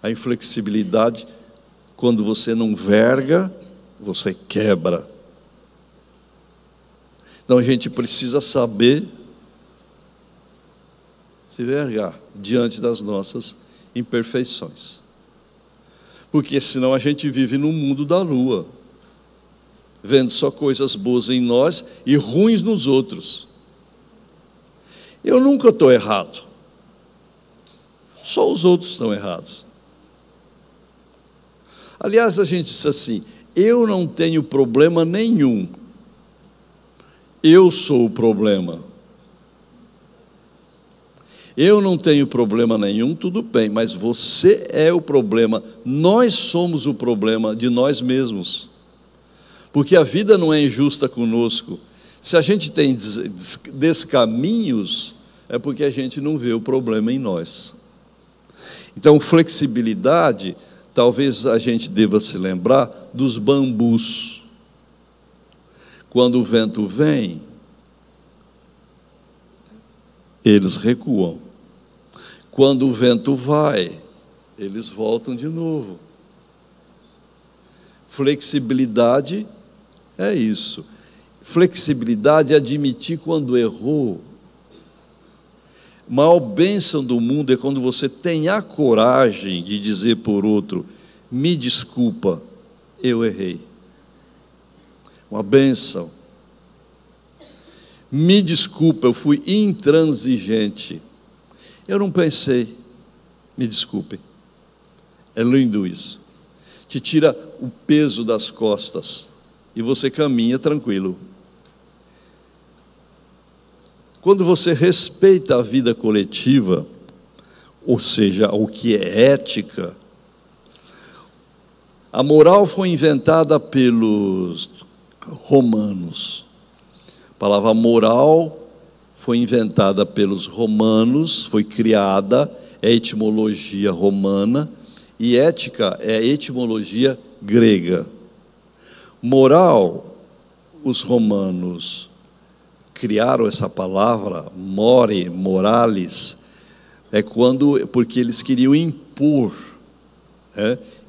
A inflexibilidade, quando você não verga, você quebra. Então a gente precisa saber se vergar diante das nossas imperfeições. Porque senão a gente vive no mundo da lua, vendo só coisas boas em nós e ruins nos outros. Eu nunca estou errado. Só os outros estão errados. Aliás, a gente diz assim: eu não tenho problema nenhum. Eu sou o problema. Eu não tenho problema nenhum, tudo bem, mas você é o problema. Nós somos o problema de nós mesmos. Porque a vida não é injusta conosco. Se a gente tem descaminhos, é porque a gente não vê o problema em nós. Então, flexibilidade, talvez a gente deva se lembrar dos bambus. Quando o vento vem, eles recuam. Quando o vento vai, eles voltam de novo. Flexibilidade é isso. Flexibilidade é admitir quando errou. A maior bênção do mundo é quando você tem a coragem de dizer por outro: me desculpa, eu errei. Uma bênção. Me desculpa, eu fui intransigente. Eu não pensei, me desculpe. É lindo isso. Te tira o peso das costas e você caminha tranquilo. Quando você respeita a vida coletiva, ou seja, o que é ética, a moral foi inventada pelos romanos. A palavra moral foi inventada pelos romanos, foi criada, é etimologia romana, e ética é etimologia grega. Moral, os romanos criaram essa palavra, more, moralis, porque eles queriam impor.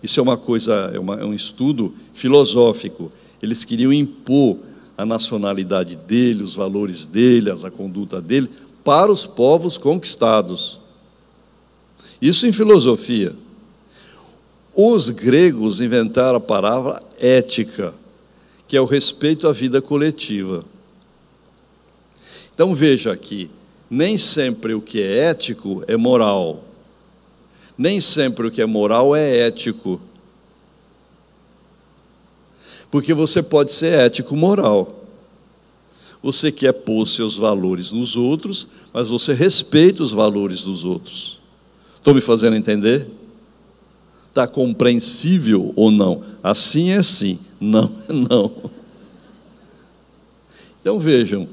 Isso é uma coisa, é um estudo filosófico. Eles queriam impor a nacionalidade dele, os valores dele, a conduta dele, para os povos conquistados. Isso em filosofia. Os gregos inventaram a palavra ética, que é o respeito à vida coletiva. Então veja aqui, nem sempre o que é ético é moral. Nem sempre o que é moral é ético. Porque você pode ser ético-moral. Você quer pôr seus valores nos outros, mas você respeita os valores dos outros. Estou me fazendo entender? Está compreensível ou não? Assim é sim, não é não. Então vejam,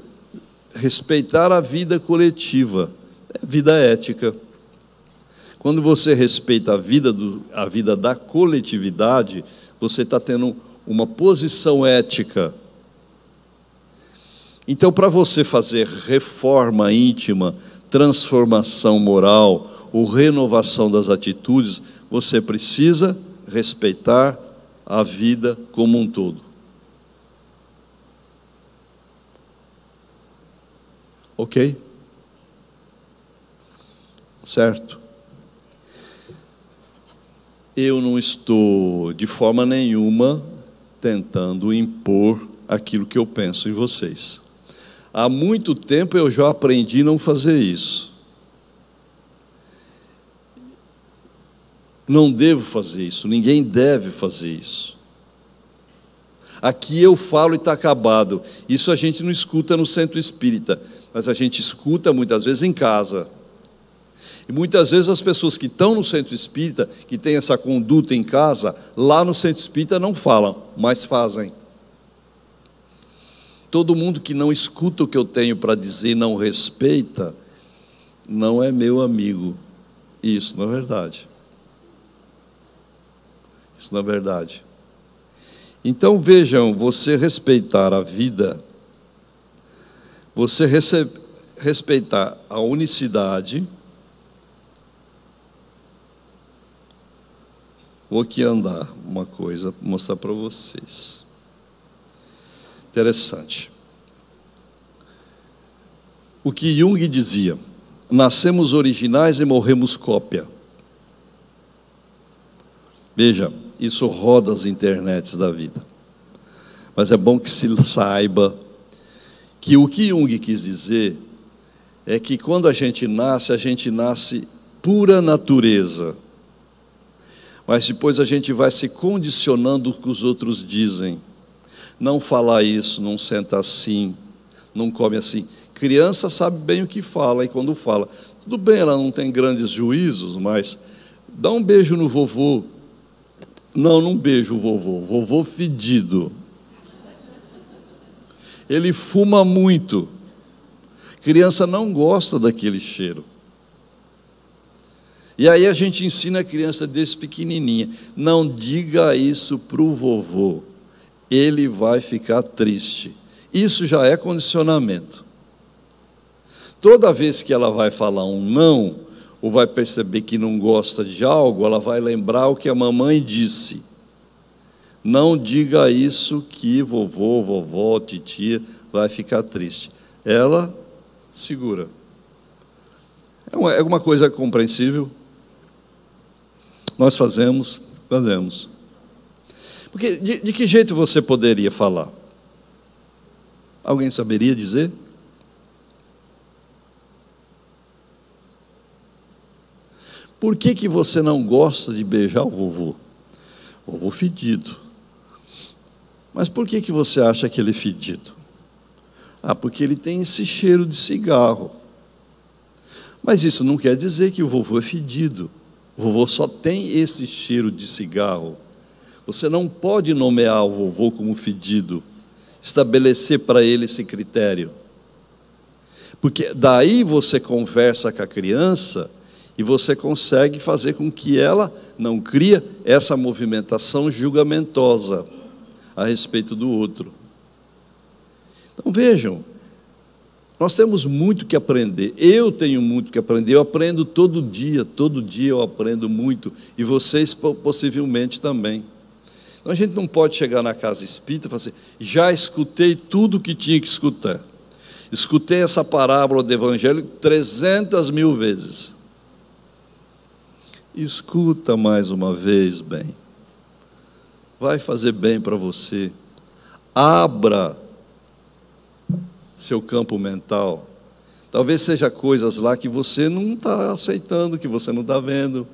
respeitar a vida coletiva é vida ética. Quando você respeita a vida da coletividade, você está tendo uma posição ética. Então, para você fazer reforma íntima, transformação moral ou renovação das atitudes, você precisa respeitar a vida como um todo. Ok? Certo? Eu não estou, de forma nenhuma, tentando impor aquilo que eu penso em vocês. Há muito tempo eu já aprendi a não fazer isso. Não devo fazer isso, ninguém deve fazer isso. Aqui eu falo e está acabado. Isso a gente não escuta no centro espírita, mas a gente escuta muitas vezes em casa. E muitas vezes as pessoas que estão no centro espírita, que têm essa conduta em casa, lá no centro espírita não falam, mas fazem. Todo mundo que não escuta o que eu tenho para dizer e não respeita, não é meu amigo. Isso não é verdade. Isso não é verdade. Então vejam, você respeitar a vida, você respeitar a unicidade. Vou aqui andar uma coisa, mostrar para vocês. Interessante. O que Jung dizia: nascemos originais e morremos cópia. Veja, isso roda as internets da vida. Mas é bom que se saiba que o que Jung quis dizer é que quando a gente nasce pura natureza. Mas depois a gente vai se condicionando o que os outros dizem. Não fala isso, não senta assim, não come assim. Criança sabe bem o que fala, e quando fala, tudo bem, ela não tem grandes juízos, mas dá um beijo no vovô. Não, não beijo o vovô, vovô fedido. Ele fuma muito. Criança não gosta daquele cheiro. E aí a gente ensina a criança desde pequenininha, não diga isso para o vovô, ele vai ficar triste. Isso já é condicionamento. Toda vez que ela vai falar um não, ou vai perceber que não gosta de algo, ela vai lembrar o que a mamãe disse. Não diga isso que vovô, vovó, titia vai ficar triste. Ela segura. É uma coisa compreensível. Nós fazemos. Porque de que jeito você poderia falar? Alguém saberia dizer? Por que você não gosta de beijar o vovô? Vovô fedido. Mas por que você acha que ele é fedido? Porque ele tem esse cheiro de cigarro. Mas isso não quer dizer que o vovô é fedido. O vovô só tem esse cheiro de cigarro. Você não pode nomear o vovô como fedido, estabelecer para ele esse critério. Porque daí você conversa com a criança e você consegue fazer com que ela não crie essa movimentação julgamentosa a respeito do outro. Então vejam, nós temos muito que aprender. Eu tenho muito que aprender, eu aprendo todo dia eu aprendo muito, e vocês possivelmente também. Então a gente não pode chegar na casa espírita e falar assim, já escutei tudo o que tinha que escutar. Escutei essa parábola do Evangelho 300.000 vezes. Escuta mais uma vez bem. Vai fazer bem para você. Abra seu campo mental. Talvez seja coisas lá que você não está aceitando, que você não está vendo.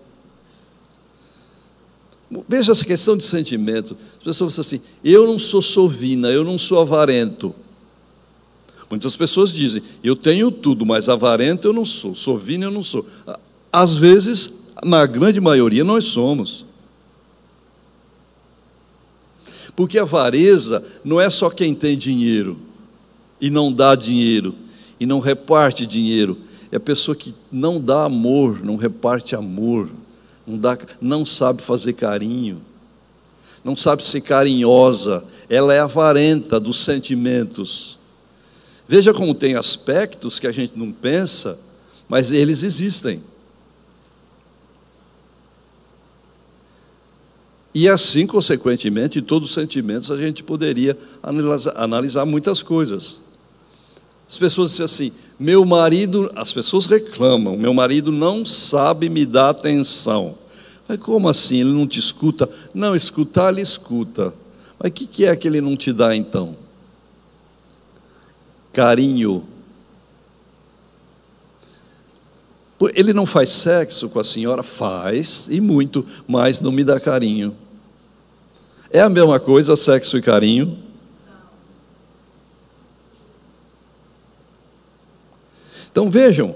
Veja essa questão de sentimento. As pessoas dizem assim, eu não sou sovina, eu não sou avarento. Muitas pessoas dizem, eu tenho tudo, mas avarento eu não sou, sovina eu não sou. Às vezes, na grande maioria, nós somos. Porque a avareza não é só quem tem dinheiro e não dá dinheiro, e não reparte dinheiro. É a pessoa que não dá amor, não reparte amor, não sabe fazer carinho, não sabe ser carinhosa. Ela é avarenta dos sentimentos. Veja como tem aspectos que a gente não pensa, mas eles existem. E assim, consequentemente, em todos os sentimentos, a gente poderia analisar muitas coisas. As pessoas dizem assim, as pessoas reclamam, meu marido não sabe me dar atenção. Mas como assim? Ele não te escuta? Não, escutar, ele escuta. Mas o que é que ele não te dá então? Carinho. Ele não faz sexo com a senhora? Faz, e muito, mas não me dá carinho. É a mesma coisa, sexo e carinho? Então vejam,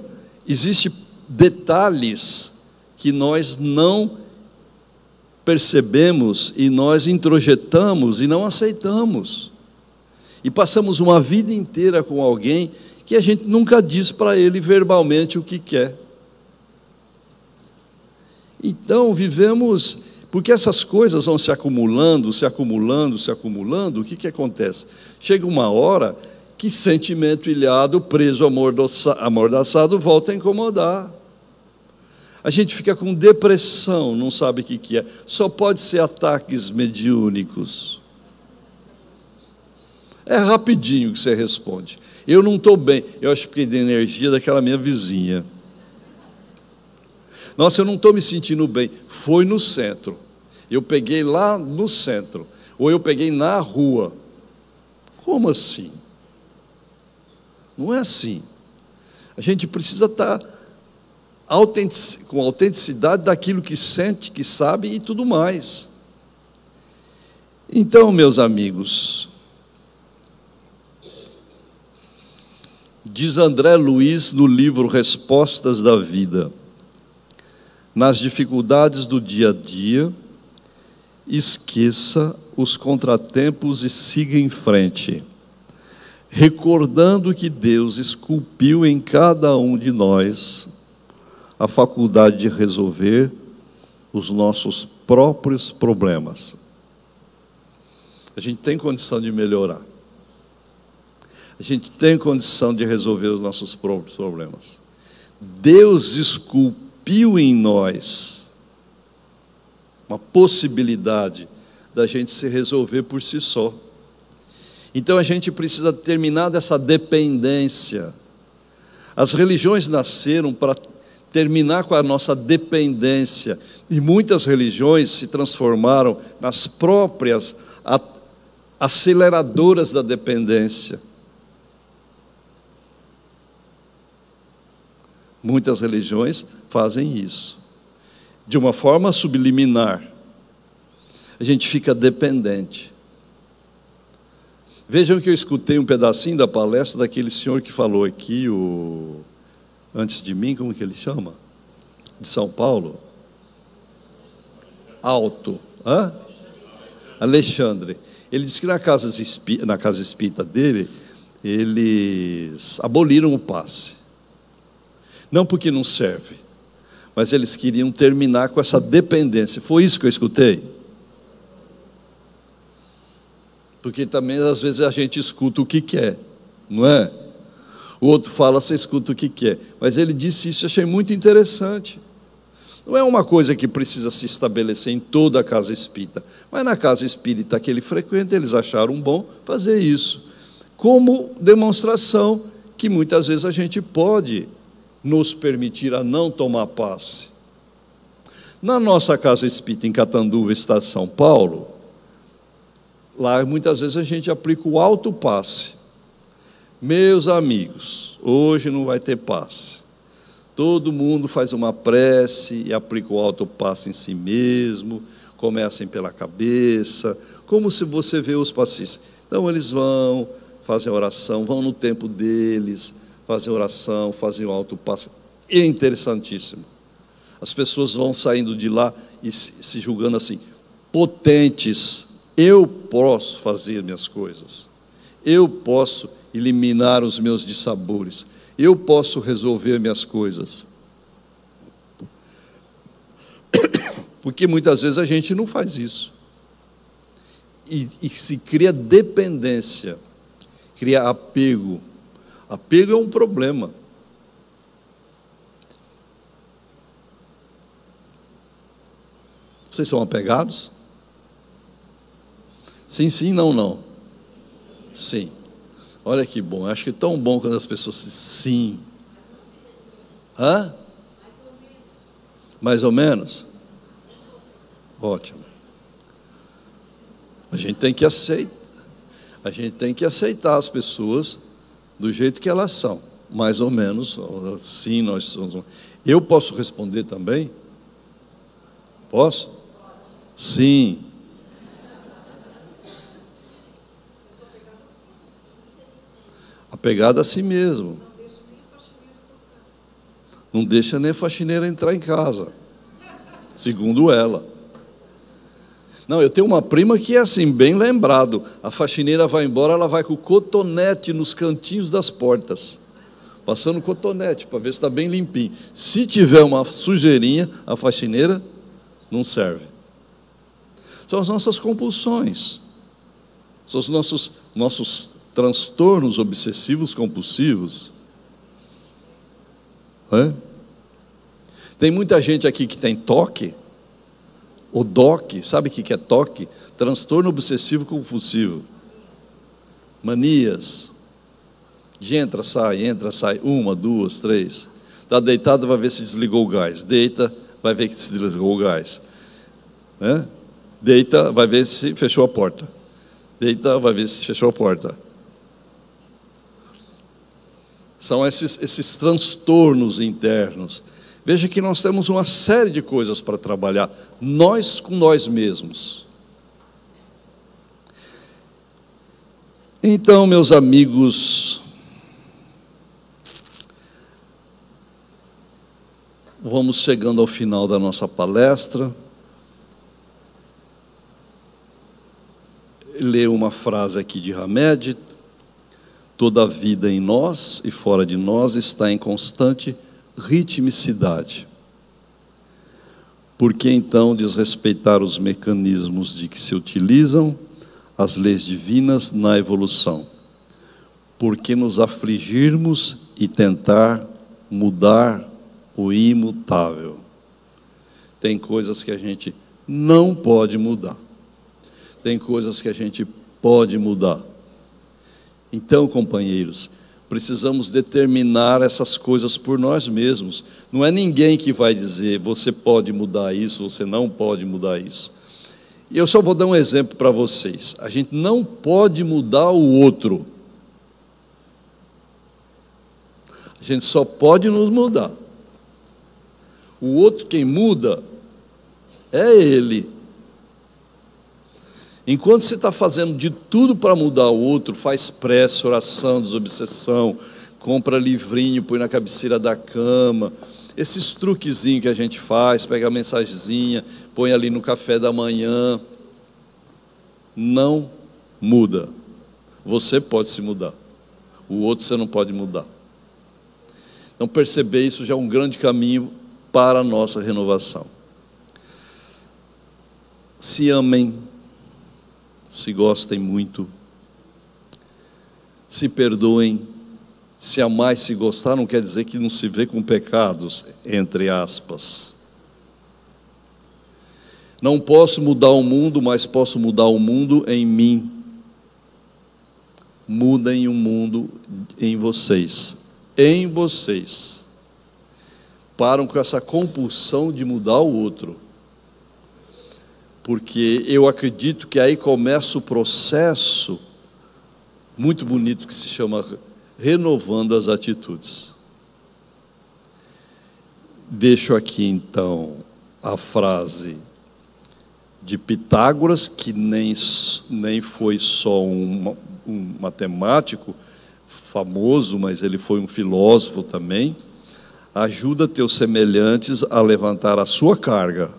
existem detalhes que nós não percebemos e nós introjetamos e não aceitamos. E passamos uma vida inteira com alguém que a gente nunca diz para ele verbalmente o que quer. Então vivemos, porque essas coisas vão se acumulando, o que acontece? Chega uma hora que sentimento ilhado, preso, amordaçado, volta a incomodar. A gente fica com depressão, não sabe o que é. Só pode ser ataques mediúnicos. É rapidinho que você responde. Eu não estou bem, eu acho que fiquei de energia daquela minha vizinha. Nossa, eu não estou me sentindo bem. Foi no centro. Eu peguei lá no centro, ou eu peguei na rua. Como assim? Não é assim. A gente precisa estar com autenticidade daquilo que sente, que sabe e tudo mais. Então, meus amigos, diz André Luiz no livro Respostas da Vida: nas dificuldades do dia a dia, esqueça os contratempos e siga em frente, recordando que Deus esculpiu em cada um de nós a faculdade de resolver os nossos próprios problemas. A gente tem condição de melhorar. A gente tem condição de resolver os nossos próprios problemas. Deus esculpiu em nós uma possibilidade da gente se resolver por si só. Então a gente precisa terminar dessa dependência. As religiões nasceram para terminar com a nossa dependência, e muitas religiões se transformaram nas próprias aceleradoras da dependência. Muitas religiões fazem isso, de uma forma subliminar. A gente fica dependente. Vejam que eu escutei um pedacinho da palestra daquele senhor que falou aqui, antes de mim, como que ele chama? De São Paulo? Alexandre. Ele disse que na casa espírita dele, eles aboliram o passe. Não porque não serve, mas eles queriam terminar com essa dependência. Foi isso que eu escutei? Porque também, às vezes, a gente escuta o que quer, não é? O outro fala, você escuta o que quer. Mas ele disse isso, eu achei muito interessante. Não é uma coisa que precisa se estabelecer em toda a casa espírita, mas na casa espírita que ele frequenta, eles acharam bom fazer isso, como demonstração que muitas vezes a gente pode nos permitir a não tomar passe. Na nossa casa espírita em Catanduva, estado de São Paulo, lá muitas vezes a gente aplica o alto passe. Meus amigos, hoje não vai ter passe. Todo mundo faz uma prece e aplica o alto passe em si mesmo, comecem pela cabeça, como se você vê os passistas. Então eles vão, fazem a oração, vão no tempo deles, fazem oração, fazem o alto passe. É interessantíssimo. As pessoas vão saindo de lá e se julgando assim, potentes. Eu posso fazer minhas coisas. Eu posso eliminar os meus dissabores. Eu posso resolver minhas coisas. Porque muitas vezes a gente não faz isso. E se cria dependência, cria apego. Apego é um problema. Vocês são apegados? Sim, sim, não, não. Sim. Olha que bom, acho que é tão bom quando as pessoas dizem sim. Hã? Mais ou menos? Ótimo. A gente tem que aceitar as pessoas do jeito que elas são, mais ou menos. Sim, nós somos. Eu posso responder também? Posso? Sim. Apegado a si mesmo. Não deixa nem a faxineira entrar em casa, segundo ela. Não, eu tenho uma prima que é assim, bem lembrado. A faxineira vai embora, ela vai com o cotonete nos cantinhos das portas, passando cotonete para ver se está bem limpinho. Se tiver uma sujeirinha, a faxineira não serve. São as nossas compulsões, são os nossos transtornos obsessivos compulsivos. Tem muita gente aqui que tem toque, o DOC, sabe o que é toque? Transtorno obsessivo compulsivo. Manias. De entra, sai, 1, 2, 3. Está deitado, vai ver se desligou o gás. Deita, vai ver que se desligou o gás. Deita, vai ver se fechou a porta. Deita, vai ver se fechou a porta. São esses transtornos internos. Veja que nós temos uma série de coisas para trabalhar, nós com nós mesmos. Então, meus amigos, vamos chegando ao final da nossa palestra. Ler uma frase aqui de Hamed: toda a vida em nós e fora de nós está em constante ritmicidade. Por que então desrespeitar os mecanismos de que se utilizam as leis divinas na evolução? Por que nos afligirmos e tentar mudar o imutável? Tem coisas que a gente não pode mudar. Tem coisas que a gente pode mudar. Então, companheiros, precisamos determinar essas coisas por nós mesmos. Não é ninguém que vai dizer, você pode mudar isso, você não pode mudar isso. E eu só vou dar um exemplo para vocês. A gente não pode mudar o outro. A gente só pode nos mudar. O outro, quem muda, é ele. Enquanto você está fazendo de tudo para mudar o outro, faz prece, oração, desobsessão, compra livrinho, põe na cabeceira da cama, esses truquezinhos que a gente faz, pega a mensagenzinha, põe ali no café da manhã, não muda. Você pode se mudar, o outro você não pode mudar. Então, perceber isso já é um grande caminho para a nossa renovação. Se amem, se gostem muito, se perdoem. Se amar e se gostar não quer dizer que não se vê com pecados, entre aspas. Não posso mudar o mundo, mas posso mudar o mundo em mim. Mudem o mundo em vocês. Em vocês. Param com essa compulsão de mudar o outro. Porque eu acredito que aí começa o processo muito bonito que se chama renovando as atitudes. Deixo aqui então a frase de Pitágoras, que nem foi só um matemático famoso, mas ele foi um filósofo também. Ajuda teus semelhantes a levantar a sua carga,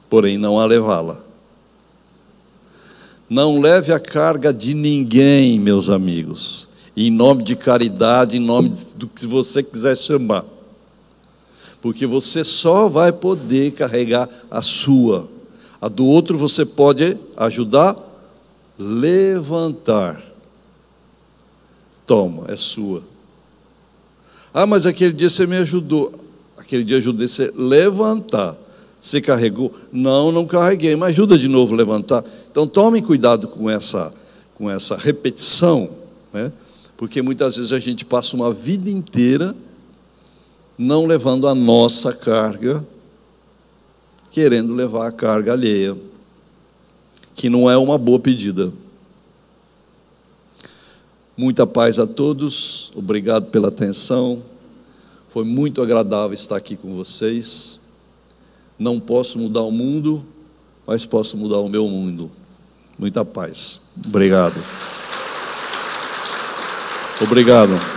porém não a levá-la. Não leve a carga de ninguém, meus amigos, em nome de caridade, em nome do que você quiser chamar, porque você só vai poder carregar a sua. A do outro você pode ajudar, levantar. Toma, é sua. Ah, mas aquele dia você me ajudou. Aquele dia eu ajudei você a levantar. Você carregou? Não, não carreguei, mas ajuda de novo a levantar. Então tomem cuidado com essa repetição, né? Porque muitas vezes a gente passa uma vida inteira não levando a nossa carga, querendo levar a carga alheia, que não é uma boa pedida. Muita paz a todos, obrigado pela atenção, foi muito agradável estar aqui com vocês. Não posso mudar o mundo, mas posso mudar o meu mundo. Muita paz. Obrigado. Obrigado.